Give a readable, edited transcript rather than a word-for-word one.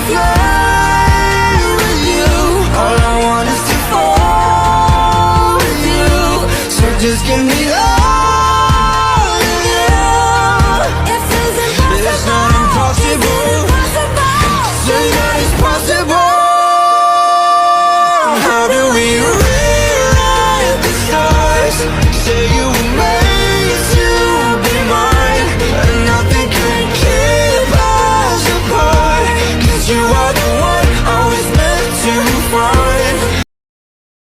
fly with you. All I want is to fall with you. So just give me love.